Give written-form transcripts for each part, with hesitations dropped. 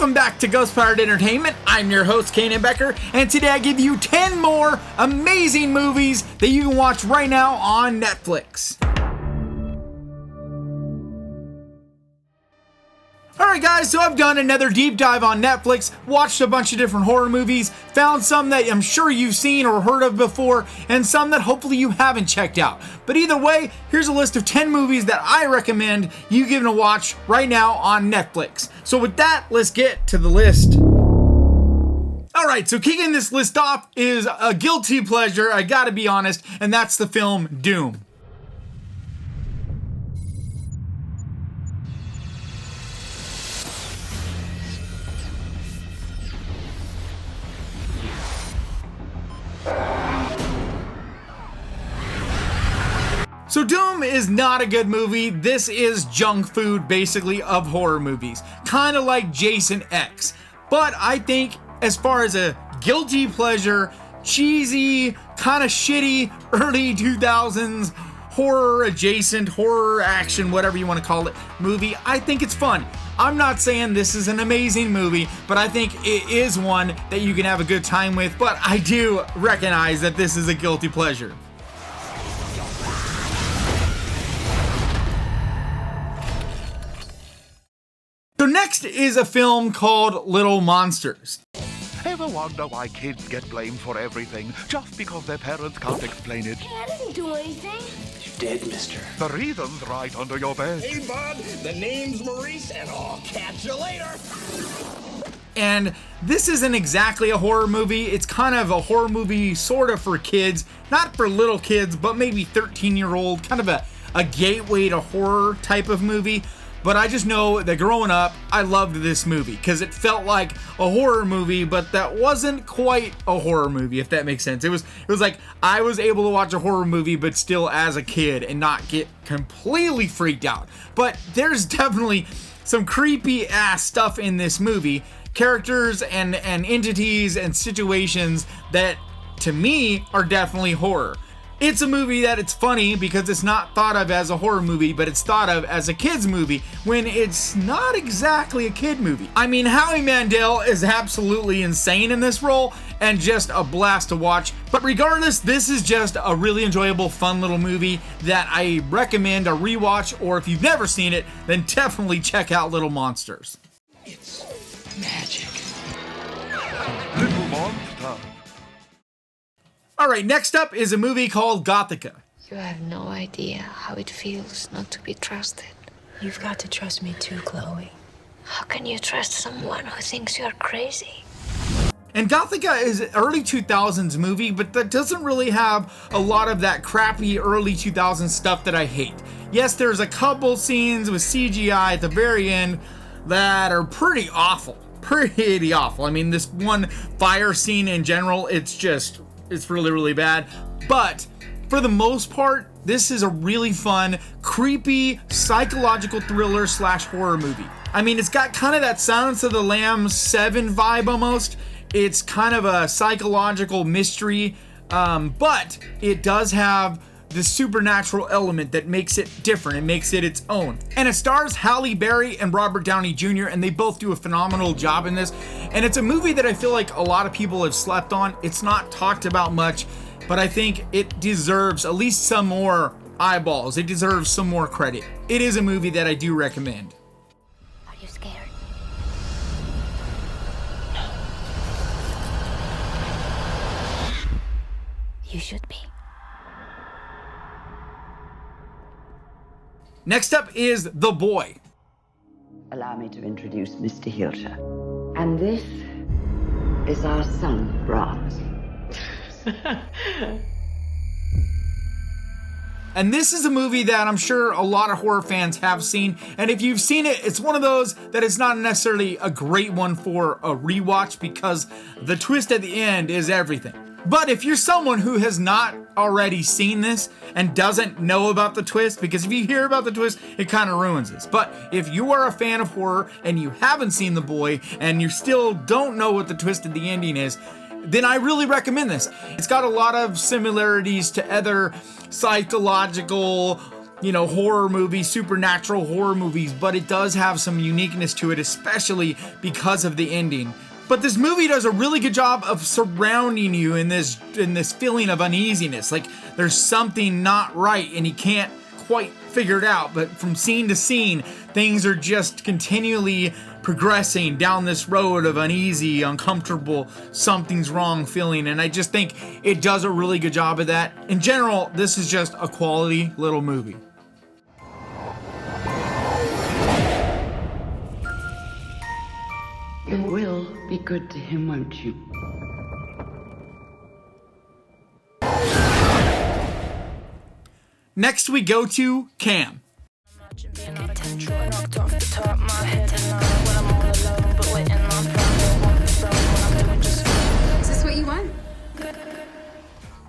Welcome back to Ghost Powered Entertainment. I'm your host, Kanan Becker, and today I give you 10 more amazing movies that you can watch right now on Netflix. Alright guys, so I've done another deep dive on Netflix, watched a bunch of different horror movies, found some that I'm sure you've seen or heard of before, and some that hopefully you haven't checked out. But either way, here's a list of 10 movies that I recommend you give it a watch right now on Netflix. So with that, let's get to the list. Alright, so kicking this list off is a guilty pleasure, I gotta be honest, and that's the film Doom. So Doom is not a good movie. This is junk food, basically, of horror movies. Kind of like Jason X. But I think as far as a guilty pleasure, cheesy, kind of shitty, early 2000s, horror adjacent, horror action, whatever you want to call it, movie, I think it's fun. I'm not saying this is an amazing movie, but I think it is one that you can have a good time with. But I do recognize that this is a guilty pleasure. So next is a film called Little Monsters. Ever wonder why kids get blamed for everything just because their parents can't explain it? I didn't do anything. You're dead, mister. The reason's right under your bed. Hey, bud, the name's Maurice, and I'll catch you later. And this isn't exactly a horror movie. It's kind of a horror movie sort of for kids. Not for little kids, but maybe 13-year-old. Kind of a gateway to horror type of movie. But I just know that growing up, I loved this movie because it felt like a horror movie, but that wasn't quite a horror movie, if that makes sense. It was like I was able to watch a horror movie, but still as a kid and not get completely freaked out. But there's definitely some creepy ass stuff in this movie. Characters and entities and situations that, to me, are definitely horror. It's a movie that it's funny because it's not thought of as a horror movie, but it's thought of as a kid's movie when it's not exactly a kid movie. I mean, Howie Mandel is absolutely insane in this role and just a blast to watch. But regardless, this is just a really enjoyable, fun little movie that I recommend a rewatch, or if you've never seen it, then definitely check out Little Monsters. It's magic. Little monster. Alright, next up is a movie called Gothika. You have no idea how it feels not to be trusted. You've got to trust me too, Chloe. How can you trust someone who thinks you're crazy? And Gothika is an early 2000s movie, but that doesn't really have a lot of that crappy early 2000s stuff that I hate. Yes, there's a couple scenes with CGI at the very end that are pretty awful. Pretty awful. I mean, this one fire scene in general, it's really, really bad. But for the most part, this is a really fun, creepy, psychological thriller / horror movie. I mean, it's got kind of that Silence of the Lambs 7 vibe almost. It's kind of a psychological mystery, but it does have the supernatural element that makes it different and makes it its own. And it stars Halle Berry and Robert Downey Jr., and they both do a phenomenal job in this. And it's a movie that I feel like a lot of people have slept on. It's not talked about much, but I think it deserves at least some more eyeballs. It deserves some more credit. It is a movie that I do recommend. Are you scared? No. You should be. Next up is The Boy. Allow me to introduce Mr. Hilscher. And this is our son, Brahms. And this is a movie that I'm sure a lot of horror fans have seen. And if you've seen it, it's one of those that it's not necessarily a great one for a rewatch because the twist at the end is everything. But if you're someone who has not already seen this and doesn't know about the twist, because if you hear about the twist, it kind of ruins this. But if you are a fan of horror and you haven't seen The Boy and you still don't know what the twist at the ending is, then I really recommend this. It's got a lot of similarities to other psychological horror movies, supernatural horror movies, but it does have some uniqueness to it, especially because of the ending. But this movie does a really good job of surrounding you in this feeling of uneasiness. Like there's something not right and you can't quite figure it out. But from scene to scene, things are just continually progressing down this road of uneasy, uncomfortable, something's wrong feeling. And I just think it does a really good job of that. In general, this is just a quality little movie. You will be good to him, won't you? Next we go to Cam. Is this what you want?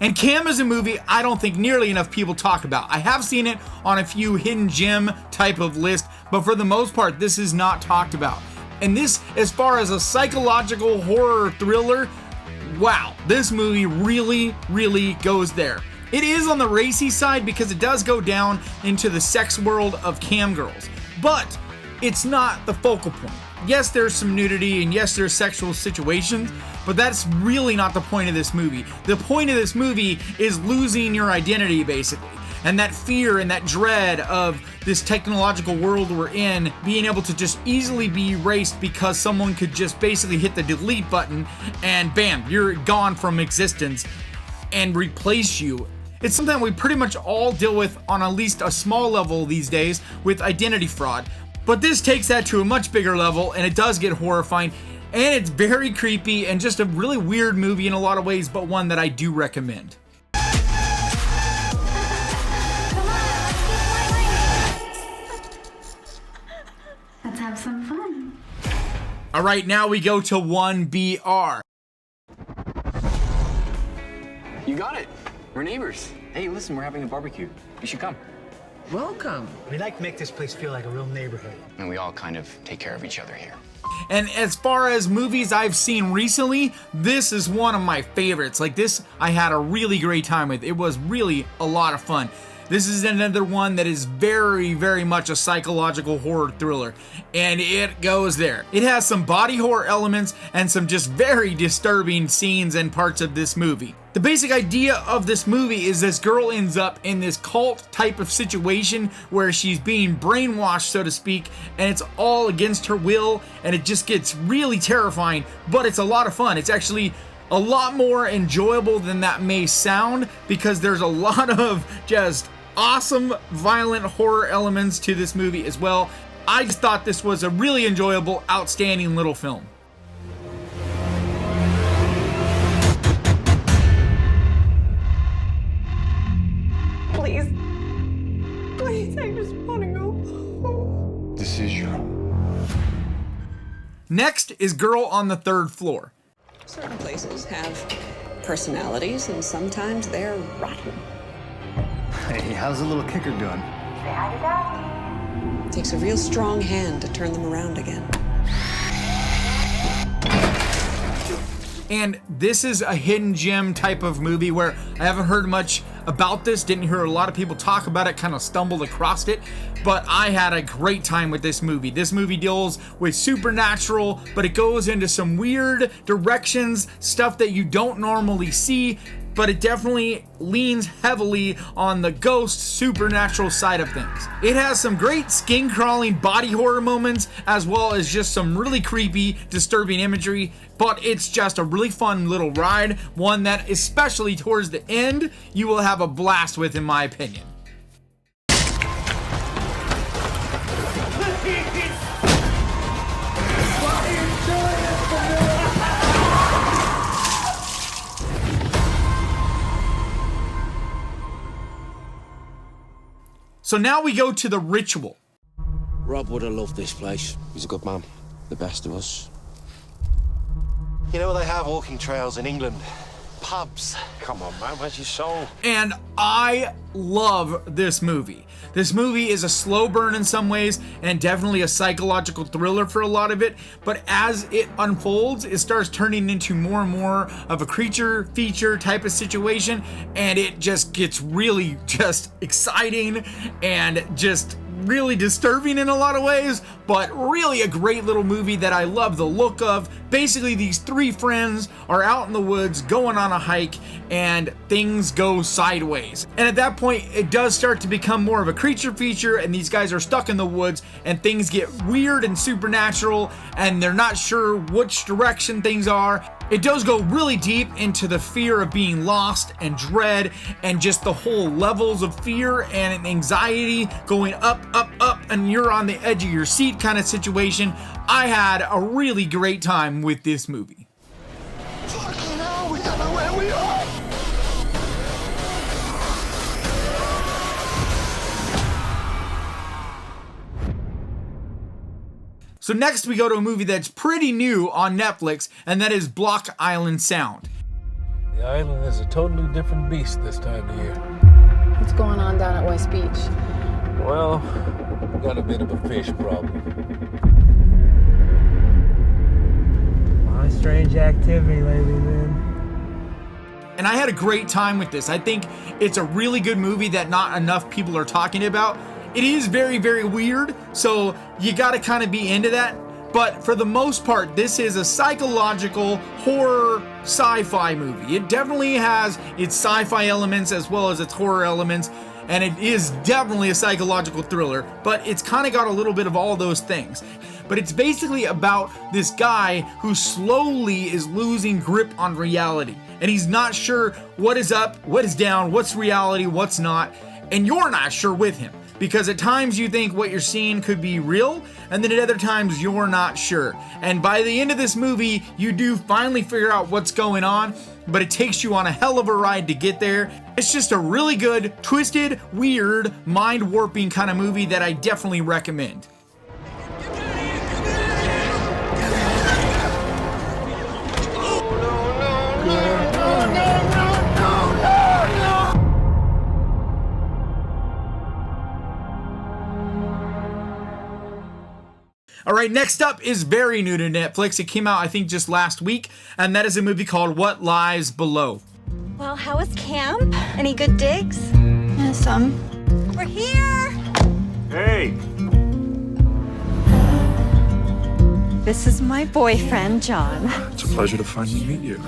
And Cam is a movie I don't think nearly enough people talk about. I have seen it on a few hidden gem type of list, but for the most part, this is not talked about. And this, as far as a psychological horror thriller, wow, this movie really, really goes there. It is on the racy side because it does go down into the sex world of cam girls, but it's not the focal point. Yes, there's some nudity and yes, there's sexual situations, but that's really not the point of this movie. The point of this movie is losing your identity, basically. And that fear and that dread of this technological world we're in being able to just easily be erased because someone could just basically hit the delete button and bam, you're gone from existence and replace you. It's something we pretty much all deal with on at least a small level these days with identity fraud. But this takes that to a much bigger level and it does get horrifying and it's very creepy and just a really weird movie in a lot of ways, but one that I do recommend. Let's have some fun. All right, now we go to 1BR. You got it. We're neighbors. Hey, listen, we're having a barbecue. You should come. Welcome. We like to make this place feel like a real neighborhood. And we all kind of take care of each other here. And as far as movies I've seen recently, this is one of my favorites. Like this, I had a really great time with. It was really a lot of fun. This is another one that is very, very much a psychological horror thriller, and it goes there. It has some body horror elements and some just very disturbing scenes and parts of this movie. The basic idea of this movie is this girl ends up in this cult type of situation where she's being brainwashed, so to speak, and it's all against her will, and it just gets really terrifying, but it's a lot of fun. It's actually a lot more enjoyable than that may sound because there's a lot of just awesome violent horror elements to this movie as well. I just thought this was a really enjoyable, outstanding little film. Please. Please, I just want to go home. This is your home. Next is Girl on the Third Floor. Certain places have personalities and sometimes they're rotten. Hey, how's the little kicker doing? It takes a real strong hand to turn them around again. And this is a hidden gem type of movie where I haven't heard much about this, didn't hear a lot of people talk about it, kind of stumbled across it, but I had a great time with this movie. This movie deals with supernatural, but it goes into some weird directions, stuff that you don't normally see, but it definitely leans heavily on the ghost supernatural side of things. It has some great skin crawling body horror moments as well as just some really creepy, disturbing imagery, but it's just a really fun little ride, one that especially towards the end you will have a blast with, in my opinion. So now we go to The Ritual. Rob would have loved this place. He's a good man. The best of us. You know, they have walking trails in England. pubs. Come on, man, where's your soul? And I love this movie. This movie is a slow burn in some ways and definitely a psychological thriller for a lot of it, but as it unfolds, it starts turning into more and more of a creature feature type of situation, and it just gets really just exciting and just really disturbing in a lot of ways, but really a great little movie that I love the look of. Basically, these three friends are out in the woods going on a hike and things go sideways. And at that point, it does start to become more of a creature feature, and these guys are stuck in the woods and things get weird and supernatural and they're not sure which direction things are. It does go really deep into the fear of being lost and dread and just the whole levels of fear and anxiety going up, and you're on the edge of your seat kind of situation. I had a really great time with this movie. Fucking hell, we don't know where we are! So next we go to a movie that's pretty new on Netflix, and that is Block Island Sound. The island is a totally different beast this time of year. What's going on down at West Beach? Well, we got a bit of a fish problem. A lot of strange activity lately, man. And I had a great time with this. I think it's a really good movie that not enough people are talking about. It is very, very weird, so you gotta kind of be into that. But for the most part, this is a psychological horror sci-fi movie. It definitely has its sci-fi elements as well as its horror elements, and it is definitely a psychological thriller, but it's kind of got a little bit of all those things. But it's basically about this guy who slowly is losing grip on reality, and he's not sure what is up, what is down, what's reality, what's not, and you're not sure with him. Because at times you think what you're seeing could be real, and then at other times you're not sure. And by the end of this movie, you do finally figure out what's going on, but it takes you on a hell of a ride to get there. It's just a really good, twisted, weird, mind-warping kind of movie that I definitely recommend. All right, next up is very new to Netflix. It came out, I think, just last week, and that is a movie called What Lies Below. Well, how was camp? Any good digs? Yeah, some. We're here! Hey! This is my boyfriend, John. It's a pleasure to finally meet you.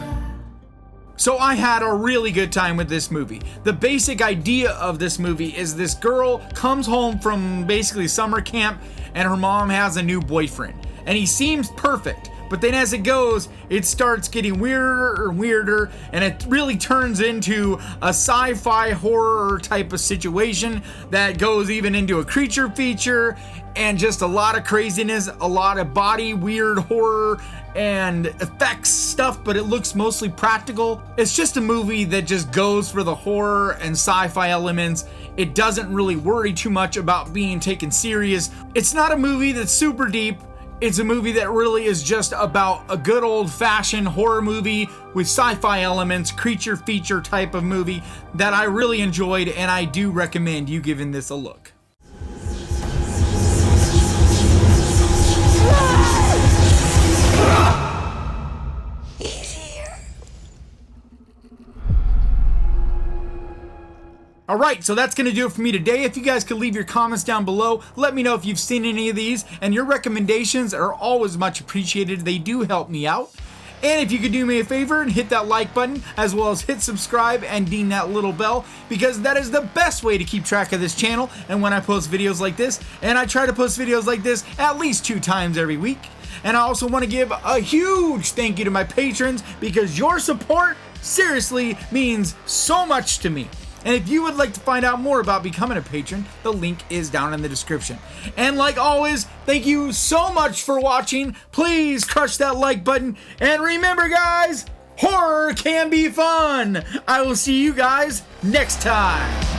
So I had a really good time with this movie. The basic idea of this movie is this girl comes home from basically summer camp and her mom has a new boyfriend. And he seems perfect, but then as it goes, it starts getting weirder and weirder, and it really turns into a sci-fi horror type of situation that goes even into a creature feature and just a lot of craziness, a lot of body weird horror and effects stuff, but it looks mostly practical. It's just a movie that just goes for the horror and sci-fi elements. It doesn't really worry too much about being taken serious. It's not a movie that's super deep. It's a movie that really is just about a good old-fashioned horror movie with sci-fi elements, creature feature type of movie that I really enjoyed, and I do recommend you giving this a look. Alright, so that's going to do it for me today. If you guys could leave your comments down below, let me know if you've seen any of these, and your recommendations are always much appreciated. They do help me out. And if you could do me a favor and hit that like button, as well as hit subscribe and ding that little bell, because that is the best way to keep track of this channel and when I post videos like this. And I try to post videos like this at least 2 times every week. And I also want to give a huge thank you to my patrons, because your support seriously means so much to me. And if you would like to find out more about becoming a patron, the link is down in the description. And like always, thank you so much for watching. Please crush that like button. And remember, guys, horror can be fun. I will see you guys next time.